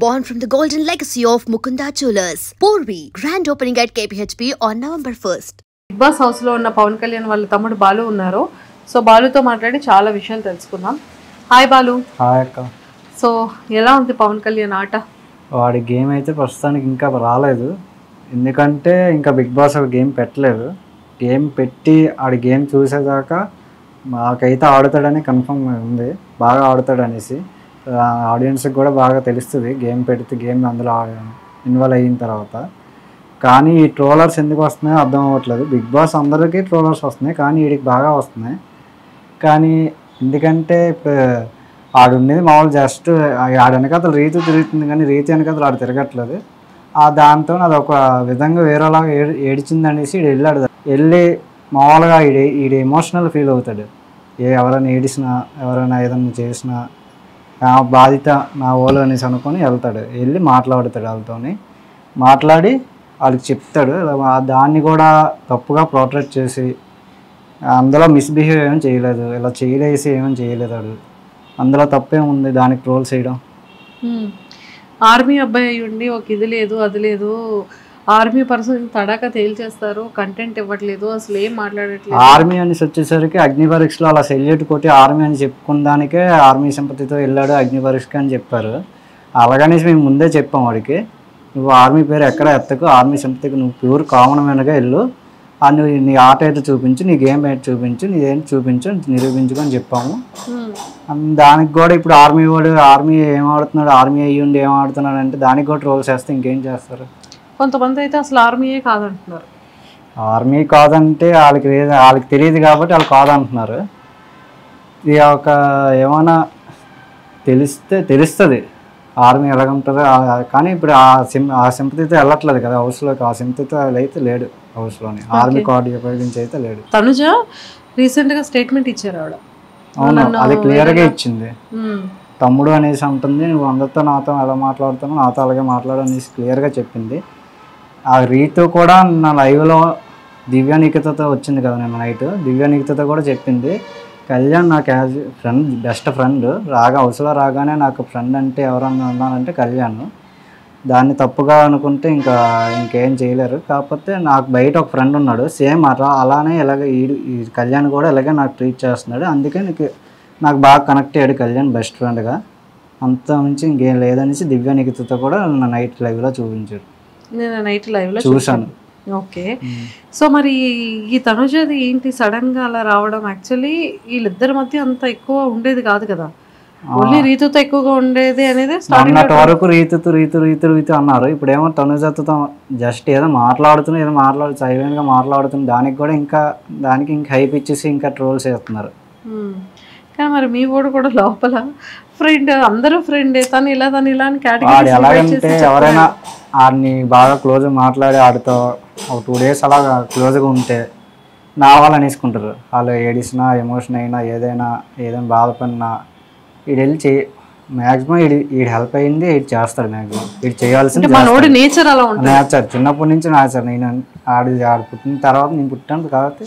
born from the golden legacy of Mukunda Jewelers. Porvi, grand opening at KPHP on November 1st. Bigg Boss హౌస్లో ఉన్న పవన్ కళ్యాణ్ వాళ్ళ తమ్ముడు బాలు ఉన్నారు. So బాలుతో మాట్లాడి చాలా విషయాలు తెలుసుకుందాం. హాయ్ బాలు. హాయ్ అక్క. సో ఎలా ఉంది పవన్ కళ్యాణ్ ఆట? వాడి గేమ్ అయితే ప్రస్తుతానికి ఇంకా రాలేదు, ఎందుకంటే ఇంకా బిగ్ బాస్ గేమ్ పెట్టలేదు. గేమ్ పెట్టి ఆడి గేమ్ చూసేదాకా మాకైతే ఆడుతాడని కన్ఫర్మ్ ఉంది, బాగా ఆడుతాడు అనేసి. ఆడియన్స్కి కూడా బాగా తెలుస్తుంది గేమ్ పెడితే, గేమ్ అందులో ఇన్వాల్వ్ అయిన తర్వాత. కానీ ఈ ట్రోలర్స్ ఎందుకు వస్తున్నాయో అర్థం అవ్వట్లేదు. బిగ్ బాస్ అందరికీ ట్రోలర్స్ వస్తున్నాయి, కానీ వీడికి బాగా వస్తున్నాయి. కానీ ఎందుకంటే ఇప్పుడు ఆడుండేది మామూలు జస్ట్ ఆడ వెనకాతలు రీతి తిరుగుతుంది, కానీ రీతి వెనకాతలు ఆడు తిరగట్లేదు. దాంతో అది ఒక విధంగా వేరేలాగా ఏడిచింది అనేసి ఈడు వెళ్ళాడు. వెళ్ళి మామూలుగా ఈడు ఎమోషనల్ ఫీల్ అవుతాడు. ఎవరైనా ఏడిసినా, ఎవరైనా ఏదైనా చేసినా బాధిత నా ఓలు అనేసి అనుకొని వెళ్తాడు. వెళ్ళి మాట్లాడుతాడు వాళ్ళతోని, మాట్లాడి వాళ్ళకి చెప్తాడు. దాన్ని కూడా తప్పుగా పోర్ట్రేట్ చేసి అందులో మిస్బిహేవ్ ఏమీ చేయలేదు, ఇలా చేయలేసి ఏమేమి చేయలేదు. వాడు అందులో తప్పేముంది దానికి ట్రోల్ చేయడం? ఆర్మీ అబ్బాయి ఉండి ఒక ఇది లేదు అది లేదు, ఆర్మీ పర్సన్ తడాక తేల్చేస్తారు, కంటెంట్ ఇవ్వట్లేదు, అసలు ఏం మాట్లాడట్లేదు. ఆర్మీ అనేసి వచ్చేసరికి అగ్ని పరీక్షలో అలా సెల్యూట్ కొట్టి ఆర్మీ అని చెప్పుకున్న దానికే ఆర్మీ సింపతితో వెళ్ళాడు అగ్ని పరీక్ష అని చెప్పారు. అలాగనేసి మేము ముందే చెప్పాం వాడికి, నువ్వు ఆర్మీ పేరు ఎక్కడ ఎత్తకు, ఆర్మీ సింపతికి నువ్వు ప్యూర్ కామన్ మ్యాన్గా వెళ్ళు, నువ్వు నీ ఆట అయితే చూపించు, నీ గేమ్ అయితే చూపించు, నీదేంటి చూపించు, నిరూపించుకొని చెప్పాము. దానికి కూడా ఇప్పుడు ఆర్మీ ఏం ఆడుతున్నాడు, ఆర్మీ అయ్యి ఉండి ఏం ఆడుతున్నాడు అంటే దానికి కూడా ట్రోల్స్ చేస్తే ఇంకేం చేస్తారు. కొంతమంది అయితే అసలు ఆర్మీయే కాదంటున్నారు. ఆర్మీ కాదంటే వాళ్ళకి తెలియదు కాబట్టి వాళ్ళు కాదంటున్నారు. ఇది ఒక ఏమైనా తెలుస్తుంది ఆర్మీ ఎలాగుంటుందో. కానీ ఇప్పుడు ఆ సింపతితో వెళ్ళట్లేదు కదా హౌస్లోకి, ఆ సింపతితో అయితే లేడు హౌస్లోని, ఆర్మీ కార్డు ఉపయోగించి అయితే లేడు. తనుజ రీసెంట్గా స్టేట్మెంట్ ఇచ్చారు ఆవిడ. అవును, అది క్లియర్గా ఇచ్చింది. తమ్ముడు అనేసి ఉంటుంది, నువ్వు అందరితో నాతో ఎలా మాట్లాడుతున్నావు నాతో అలాగే మాట్లాడు అనేసి క్లియర్గా చెప్పింది. ఆ రీతు కూడా నా లైవ్లో దివ్యానికితతో వచ్చింది కదా నేను నైట్, దివ్యానికితతో కూడా చెప్పింది, కళ్యాణ్ నాకు యాజ్ ఫ్రెండ్, బెస్ట్ ఫ్రెండ్, హౌస్లో రాగానే నాకు ఫ్రెండ్ అంటే ఎవరన్నా ఉన్నానంటే కళ్యాణ్. దాన్ని తప్పుగా అనుకుంటే ఇంకేం చేయలేరు. కాకపోతే నాకు బయట ఒక ఫ్రెండ్ ఉన్నాడు సేమ్ అలానే ఈ కళ్యాణ్ కూడా ఇలాగే నాకు ట్రీట్ చేస్తున్నాడు, అందుకే నాకు బాగా కనెక్ట్ అయ్యాడు కళ్యాణ్ బెస్ట్ ఫ్రెండ్గా. అంత మించి ఇంకేం లేదనేసి దివ్యానికితతో కూడా నా నైట్ లైవ్లో చూపించాడు. నేను నైట్ లైవ్లో చూశాను. ఓకే. సో మరి ఈ తనుజది ఏంటి సడన్ గా అలా రావడం? యాక్చువల్లీ వీళ్ళిద్దరి మధ్య అంత ఎక్కువ ఉండేది కాదు కదా, ఓన్లీ రీతుతో ఎక్కువగా ఉండేది అనేది అన్నటి వరకు రీతు అన్నారు. ఇప్పుడేమో తనుజతో జస్ట్ ఏదో సైలెంట్ గా మాట్లాడుతుంది, దానికి కూడా ఇంకా హైప్ ఇచ్చేసి ఇంకా ట్రోల్స్ చేస్తున్నారు. కానీ మరి మీ వాడు కూడా లోపల ఫ్రెండ్, అందరూ ఫ్రెండే, తను ఇలా అని కేటగిరీ ఎలాగంటే ఎవరైనా ఆడిని బాగా క్లోజ్గా మాట్లాడి ఆడితో ఒక 2 days అలా క్లోజ్గా ఉంటే నా వాళ్ళు అనేసుకుంటారు. వాళ్ళు ఏడిసినా, ఎమోషన్ అయినా, ఏదైనా బాధపడినా వీడు వెళ్ళి మ్యాక్సిమం వీడు హెల్ప్ అయింది వీడు చేస్తాడు. మ్యాక్సిమం వీడు చేయాల్సింది నేచర్, చిన్నప్పటి నుంచి నేచర్. నేను ఆడు పుట్టిన తర్వాత నేను పుట్టాను కాబట్టి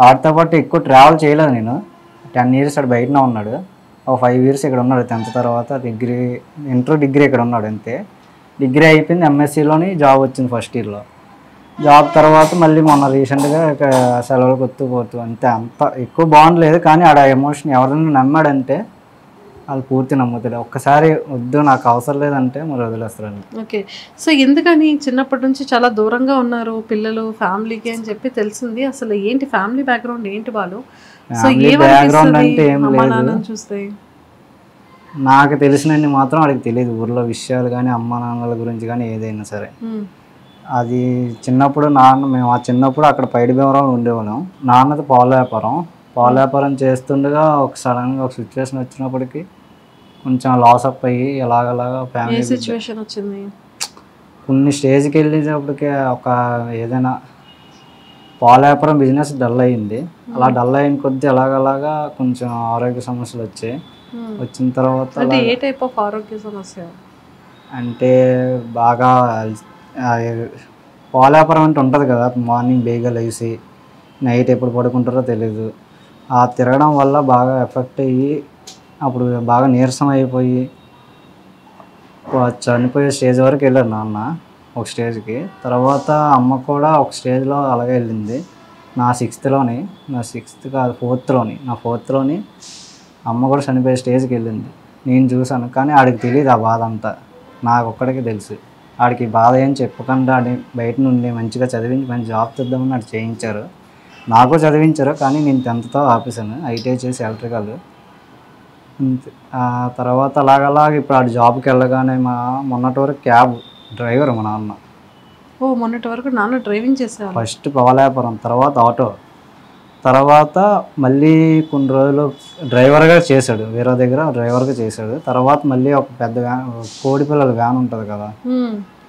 ఆడితో పాటు ఎక్కువ ట్రావెల్ చేయలేదు. నేను 10 years ఆడు బయటనే ఉన్నాడు, ఒక 5 years ఇక్కడ ఉన్నాడు. 10th తర్వాత డిగ్రీ ఇక్కడ ఉన్నాడు అంతే. డిగ్రీ అయిపోయింది, ఎంఎస్సీలోని జాబ్ వచ్చింది ఫస్ట్ ఇయర్లో. జాబ్ తర్వాత మళ్ళీ మొన్న రీసెంట్గా సెలవులకు పోతూ అంతే. అంత ఎక్కువ బాగుండలేదు, కానీ ఆడ ఎమోషన్ ఎవరైనా నమ్మాడంటే వాళ్ళు పూర్తి నమ్ముతాడు. ఒక్కసారి వద్దు నాకు అవసరం లేదంటే మరి వదిలేస్తారండి. ఓకే. సో ఎందుకని చిన్నప్పటి నుంచి చాలా దూరంగా ఉన్నారు పిల్లలు ఫ్యామిలీకి అని చెప్పి తెలిసింది. అసలు ఏంటి ఫ్యామిలీ బ్యాక్గ్రౌండ్ ఏంటి వాళ్ళు? బ్యాక్గ్రౌండ్ అంటే ఏం లేదు, చూస్తే నాకు తెలిసినన్ని మాత్రం వాడికి తెలియదు ఊర్లో విషయాలు కానీ అమ్మ నాన్నల గురించి కానీ ఏదైనా సరే. అది చిన్నప్పుడు మేము చిన్నప్పుడు అక్కడ పైడి భీమవరం ఉండేవాళ్ళం. నాన్నది పాల వ్యాపారం చేస్తుండగా సడన్గా ఒక సిచ్యువేషన్ వచ్చినప్పటికీ కొంచెం లాస్ అప్ అయ్యి ఎలాగలాగా ఫ్యామిలీ సిచ్యువేషన్ వచ్చింది. కొన్ని స్టేజ్కి వెళ్ళేటప్పటికి ఏదైనా పాల వ్యాపారం బిజినెస్ డల్ అయ్యింది. అలా డల్ అయిన కొద్దీ అలాగలాగా కొంచెం ఆరోగ్య సమస్యలు వచ్చాయి. వచ్చిన తర్వాత ఏ టైప్ ఆఫ్ ఆరోగ్య సమస్య అంటే బాగా పాల వ్యాపారం అంటే ఉంటుంది కదా, మార్నింగ్ బేగా లేచి నైట్ ఎప్పుడు పడుకుంటారో తెలీదు. తిరగడం వల్ల బాగా ఎఫెక్ట్ అయ్యి అప్పుడు బాగా నీరసం అయిపోయి చనిపోయే స్టేజ్ వరకు వెళ్ళారు నాన్న ఒక స్టేజ్కి. తర్వాత అమ్మ కూడా ఒక స్టేజ్లో అలాగే వెళ్ళింది. నా సిక్స్త్ కాదు ఫోర్త్లోని అమ్మ కూడా చనిపోయే స్టేజ్కి వెళ్ళింది. నేను చూశాను, కానీ ఆడికి తెలియదు ఆ బాధ అంతా. నాకు ఒక్కడికి తెలుసు. ఆడికి బాధ ఏం చెప్పకుండా ఆడి బయట నుండి మంచిగా చదివించి మంచి జాబ్ తెద్దామని ఆడు చేయించారు. నాకు చదివించారు, కానీ నేను 10th ఆపేసాను. ఐటీఐ చేసి ఎలక్ట్రికల్. ఆ తర్వాత అలాగలాగా ఇప్పుడు ఆడు జాబ్కి వెళ్ళగానే మొన్నటి వరకు క్యాబ్ డ్రైవర్ మా నాన్న. మొన్నటి వరకు నాన్న డ్రైవింగ్ చేసేవాళ్ళు. ఫస్ట్ పవలాపురం, తర్వాత ఆటో, తర్వాత మళ్ళీ కొన్ని రోజులు డ్రైవర్గా చేశాడు. వేరే దగ్గర డ్రైవర్గా చేశాడు. తర్వాత మళ్ళీ ఒక పెద్ద వ్యాన్, కోడి పిల్లల వ్యాన్ ఉంటుంది కదా,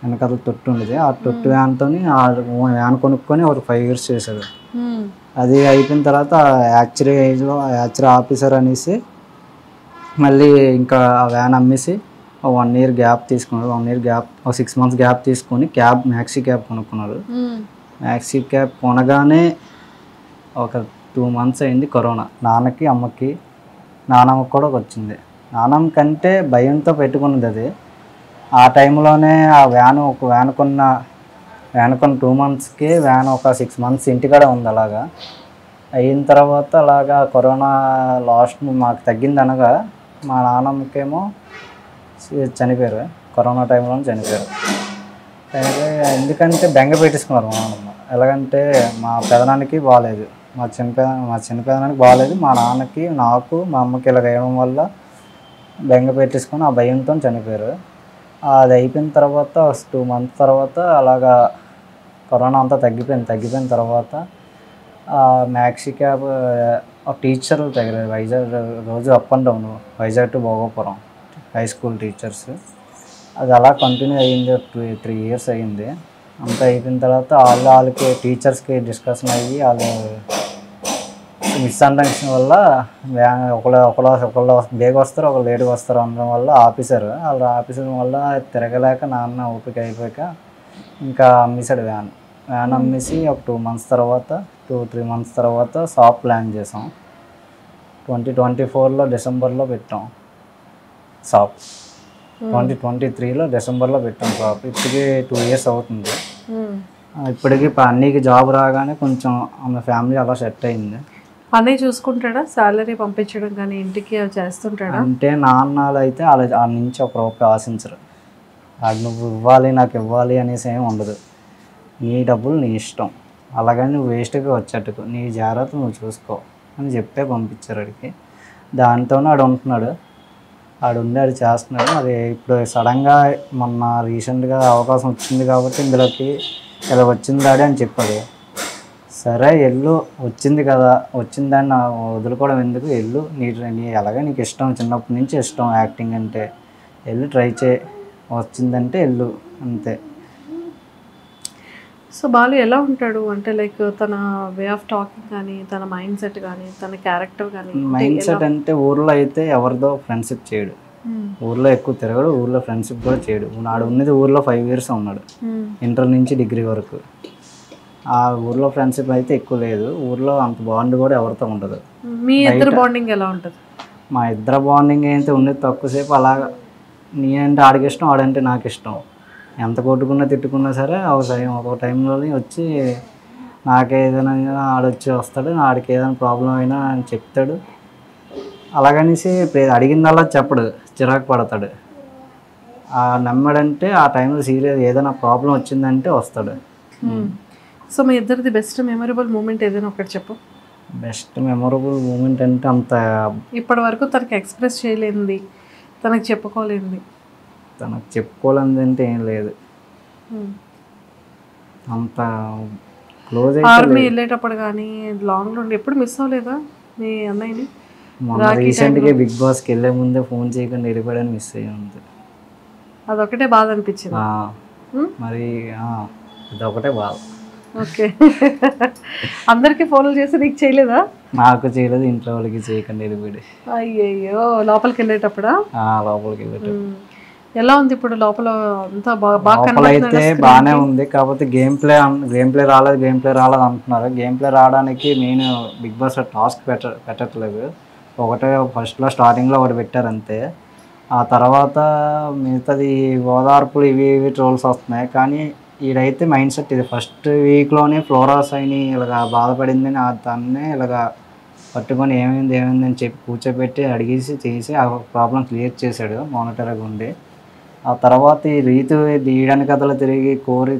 వెనకాల తొట్టు ఉండేది. ఆ తొట్టు వ్యాన్తో ఆ వ్యాన్ కొనుక్కొని ఒక 5 years చేశాడు. అది అయిపోయిన తర్వాత యాక్చురీ ఆఫీసర్ అనేసి మళ్ళీ ఇంకా ఆ వ్యాన్ అమ్మేసి 1 year గ్యాప్ తీసుకున్నాడు. 1 year గ్యాప్, 6 months గ్యాప్ తీసుకొని మ్యాక్సీ క్యాబ్ కొనుక్కున్నాడు. మ్యాక్సీ క్యాబ్ కొనగానే ఒక 2 months అయింది కరోనా. నాన్నకి అమ్మకి, నాన్నమ్మకి కూడా వచ్చింది. నాన్నమ్మ కంటే భయంతో పెట్టుకున్నది అది. ఆ టైంలోనే ఆ వ్యాన్ కొన్న 2 monthsకి వ్యాన్ ఒక 6 months ఇంటికాడ ఉంది. అలాగా అయిన తర్వాత అలాగా కరోనా లాస్ట్ మాకు తగ్గింది అనగా మా నాన్నమ్మకేమో చనిపోయారు. కరోనా టైంలోనే చనిపోయారు. ఎందుకంటే బెంగ పెట్టేసుకున్నారు మా నాన్నమ్మ. ఎలాగంటే మా పెదనానికి బాగాలేదు, మా చిన్నపెదనానికి బాగాలేదు, మా నాన్నకి, నాకు, మా అమ్మకి ఇలా వేయడం వల్ల బెంగ పెట్టేసుకొని ఆ భయంతో చనిపోయారు. అది అయిపోయిన తర్వాత 2 months తర్వాత అలాగా కరోనా అంతా తగ్గిపోయిన తర్వాత మ్యాక్సీ క్యాబ్ టీచర్లు తగిలేదు. వైజాగ్ రోజు up and down, Vizag to Bhogapuram high school teachers. అది అలా కంటిన్యూ అయ్యింది. 3 years అయ్యింది. అంతా అయిపోయిన తర్వాత వాళ్ళకి టీచర్స్కి డిస్కషన్ అయ్యి వాళ్ళు మిస్అండర్స్టాండింగ్ వల్ల ఒకళ్ళు బేగ వస్తారు, ఒకళ్ళు లేట్గా వస్తారు అనడం వల్ల ఆఫీసర్ వల్ల తిరగలేక నాన్న ఓపిక అయిపోయాక ఇంకా అమ్మేశాడు వ్యాన్ అమ్మేసి ఒక 2 months తర్వాత 2-3 months తర్వాత షాప్ ప్లాన్ చేసాం. 2024 డిసెంబర్లో పెట్టాం షాప్. 2023 డిసెంబర్లో పెట్టాం షాప్. ఇప్పటికి 2 years అవుతుంది. ఇప్పటికి అన్నీకి జాబ్ రాగానే కొంచెం ఆమె ఫ్యామిలీ అలా సెట్ అయింది. అన్నయ్య చూసుకుంటాడా? శాలరీ పంపించడం కానీ ఇంటికి చేస్తుంటాడా? అంటే నాన్నలు అయితే వాళ్ళ నుంచి ఒక రూపాయి ఆశించరు. అది నువ్వు ఇవ్వాలి, నాకు ఇవ్వాలి అనేసి ఏమి ఉండదు. నీ డబ్బులు నీ ఇష్టం, అలాగని నువ్వు వేస్ట్గా వచ్చేట్టుకు నీ జాగ్రత్త నువ్వు చూసుకో అని చెప్పే పంపించారు అడిగి. దాంతోనే ఆడు ఉంటున్నాడు. ఆడు చేస్తున్నాడు. అది ఇప్పుడు సడన్గా మొన్న రీసెంట్గా అవకాశం వచ్చింది కాబట్టి ఇందులోకి ఇలా వచ్చింది డాడీ అని చెప్పాడు. సరే వెళ్ళు, వచ్చింది కదా, వచ్చిందాన్ని వదులుకోవడం ఎందుకు, వెళ్ళు, నీ అలాగే నీకు ఇష్టం, చిన్నప్పటి నుంచి ఇష్టం యాక్టింగ్ అంటే, వెళ్ళు ట్రై చేయి, వచ్చిందంటే వెళ్ళు అంతే. సో బాలు ఎలా ఉంటాడు అంటే లైక్ తన వే ఆఫ్ టాకింగ్ కానీ, తన మైండ్ సెట్ కానీ, తన క్యారెక్టర్ కానీ? మైండ్ సెట్ అంటే ఊర్లో అయితే ఎవరితో ఫ్రెండ్షిప్ చేయడు, ఊర్లో ఎక్కువ తిరగడు, ఊర్లో ఫ్రెండ్షిప్ కూడా చేయడు. నాడు ఉన్నది ఊర్లో 5 years ఉన్నాడు, ఇంటర్ నుంచి డిగ్రీ వరకు. ఆ ఊర్లో ఫ్రెండ్షిప్ అయితే ఎక్కువ లేదు. ఊర్లో అంత బాండ్ కూడా ఎవరితో ఉండదు. మీ ఇద్దరు బాండింగ్ ఎలా ఉంటుంది? మా ఇద్దరు బాండింగ్ అయితే ఉండేది తక్కువసేపు. అలాగా నేనంటే ఆడికి ఇష్టం, ఆడంటే నాకు ఇష్టం. ఎంత కొట్టుకున్నా తిట్టుకున్నా సరే ఒక టైంలోనే వచ్చి నాకేదైనా ఆడొచ్చి వస్తాడు, ఆడికి ఏదైనా ప్రాబ్లం అయినా అని చెప్తాడు. అలాగనేసి అడిగిందల్లా చెప్పడు, చిరాకు పడతాడు. నమ్మడంటే ఆ టైంలో సీరియస్ ఏదైనా ప్రాబ్లం వచ్చిందంటే వస్తాడు. సో మీ ఇద్దరిది బెస్ట్ మెమరబుల్ మూమెంట్ ఏదైనా ఒకటి చెప్పు. బెస్ట్ మెమరబుల్ మూమెంట్ అంటే అంత ఇప్పటి వరకు తనకి ఎక్స్ప్రెస్ చేయలేనిది, తనకు చెప్పుకోలేనిది? తనకు చెప్పుకోలేనిది అంటే ఏం లేదు. అంత క్లోజ్ అయితే ఆర్మీ వెళ్ళేటప్పుడు కానీ లాంగ్ నుండి ఎప్పుడు మిస్ అవ్వలేదా మీ అన్నయ్యని? మొన్న రీసెంట్గా బిగ్ బాస్కి వెళ్ళే ముందే ఫోన్ చేయకుండా వెళ్ళిపోయాడని మిస్ అయ్యింది. అదొకటే బాధ అనిపించింది మరి. అదొకటే బాధ. ఓకే. అందరికి ఫోన్లు చేసి నీకు చేయలేదా? నాకు చేయలేదు, ఇంట్లో వాళ్ళకి చేయకుండా వెళ్ళిపోయాడు. అయ్యయ్యో. లోపలికి వెళ్ళేటప్పుడా? లోపలికి వెళ్ళేటప్పుడు. ఎలా ఉంది ఇప్పుడు లోపల అంతా? లోపల అయితే బాగానే ఉంది, కాకపోతే గేమ్ ప్లే రాలేదు అంటున్నారు. గేమ్ ప్లే రావడానికి నేను బిగ్ బాస్ టాస్క్ పెట్టట్లేదు. ఒకటే ఫస్ట్లో స్టార్టింగ్లో ఒకటి పెట్టారు అంతే. ఆ తర్వాత మిగతాది ఓదార్పులు ఇవి ట్రోల్స్ వస్తున్నాయి. కానీ ఈడైతే మైండ్ సెట్ ఇది ఫస్ట్ వీక్లోనే ఫ్లోరాస్ అయిని ఇలాగ బాధపడిందని దాన్నే ఇలాగ పట్టుకొని ఏమైంది అని చెప్పి కూర్చోబెట్టి అడిగేసి చేసి ఆ ప్రాబ్లం క్లియర్ చేశాడు మానిటర్గా ఉండి. ఆ తర్వాత ఈ రీతు తీయడానికి కథలు తిరిగి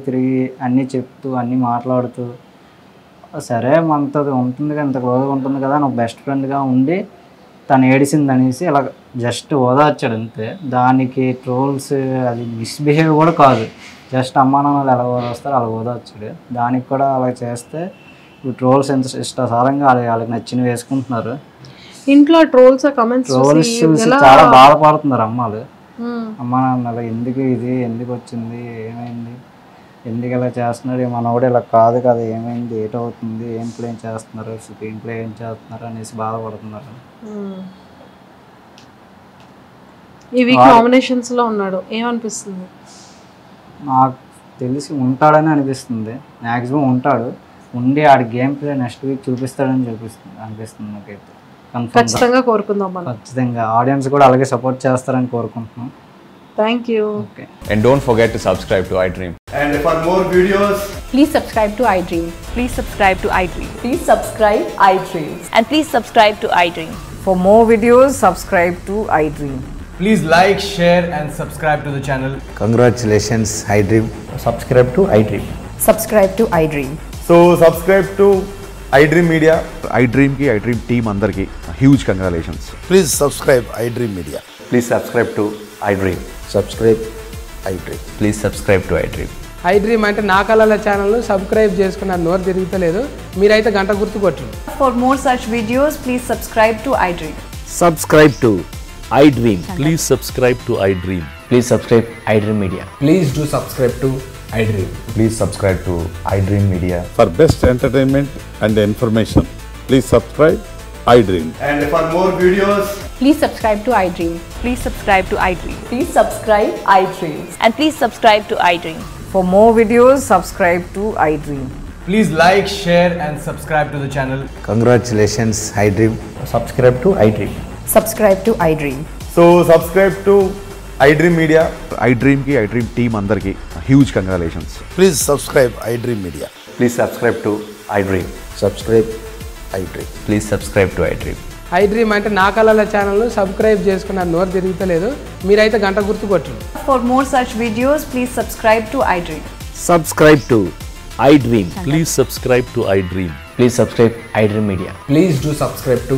తిరిగి అన్నీ చెప్తూ అన్నీ మాట్లాడుతూ సరే మనతో ఉంటుంది కదా, ఇంత క్లోజ్గా ఉంటుంది కదా, నాకు బెస్ట్ ఫ్రెండ్గా ఉండి తను ఏడిసింది అనేసి ఇలా జస్ట్ ఓదార్చాడు అంతే. దానికి ట్రోల్స్ అది మిస్బిహేవ్ కూడా కాదు, జస్ట్ అమ్మా నాన్నలు ఎలా ఓదార్స్తారో అలా ఓదార్చాడు. దానికి కూడా అలా చేస్తే ఇప్పుడు ట్రోల్స్ ఎంత ఇష్టసారంగా వాళ్ళకి నచ్చినవి వేసుకుంటున్నారు. ఇంట్లో ట్రోల్స్ చూసి చాలా బాధపడుతున్నారు అమ్మాలు. అమ్మా నాన్నలు ఎందుకు వచ్చింది, ఏమైంది, ఎందుకు ఇలా చేస్తున్నాడు, మనోడు ఇలా కాదు కదా, ఏమైంది, ఏటవుతుంది, ఏం ప్లే చేస్తున్నారు, స్క్రీన్ ప్లే ఏం చేస్తున్నారు అనేసి బాధపడుతున్నారు. ఇవి కాంబినేషన్స్ లో ఉన్నాడు ఏమనిపిస్తుంది? నాకు తెలిసి ఉంటాడని అనిపిస్తుంది, మ్యాక్సిమం ఉంటాడు. ఉండి ఆడి గేమ్ ప్లే నెక్స్ట్ వీక్ చూపిస్తాడని అనిపిస్తుంది నాకైతే. ఖచ్చితంగా కోరుకుందాం మనం. ఖచ్చితంగా ఆడియన్స్ కూడా అలాగే సపోర్ట్ చేస్తారని కోరుకుంటున్నాం. Thank you. Okay. And don't forget to subscribe to iDream. And for more videos, please subscribe to iDream. Please subscribe to iDream. Please subscribe iDream. And please subscribe to iDream. For more videos, subscribe to iDream. please like, share and subscribe to the channel. Congratulations, iDream. Subscribe to iDream. Subscribe to iDream. So subscribe to iDream Media. iDream team andarki huge congratulations. Please subscribe iDream Media. Please subscribe to iDream. Subscribe iDream. Please subscribe to iDream. iDream అంటే నా కళల ఛానల్ను subscribe చేసుకున్న నోరు తిరుగుతలేదు, మీరైతే గంట గుర్తు కొట్టండి. For more such videos, please subscribe to iDream. Subscribe to iDream. Please subscribe to iDream. Please subscribe iDream Media. Please do subscribe to iDream. Please subscribe to iDream Media. For best entertainment and information, please subscribe iDream. And for more videos, Please subscribe to iDream. Please subscribe to iDream. Please subscribe iDream. And please subscribe to iDream. For more videos, subscribe to iDream. please like, share and subscribe to the channel. Congratulations, iDream. Subscribe to iDream. Subscribe to iDream. So subscribe to iDream Media. iDream team andarki huge congratulations. Please subscribe iDream Media. Please subscribe to iDream. Subscribe iDream. Please subscribe to iDream. iDream అంటే నా కళల ఛానల్ను subscribe చేసుకున్న నోరు తిరుగుతలేదు, మీరైతే గంట గుర్తు కొట్టండి. For more such videos, please subscribe to iDream. Subscribe to iDream. Please subscribe to iDream. Please subscribe iDream Media. Please do subscribe to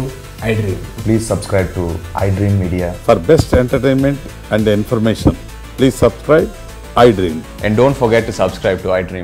iDream. Please subscribe to iDream Media. For best entertainment and information, please subscribe iDream. And don't forget to subscribe to iDream.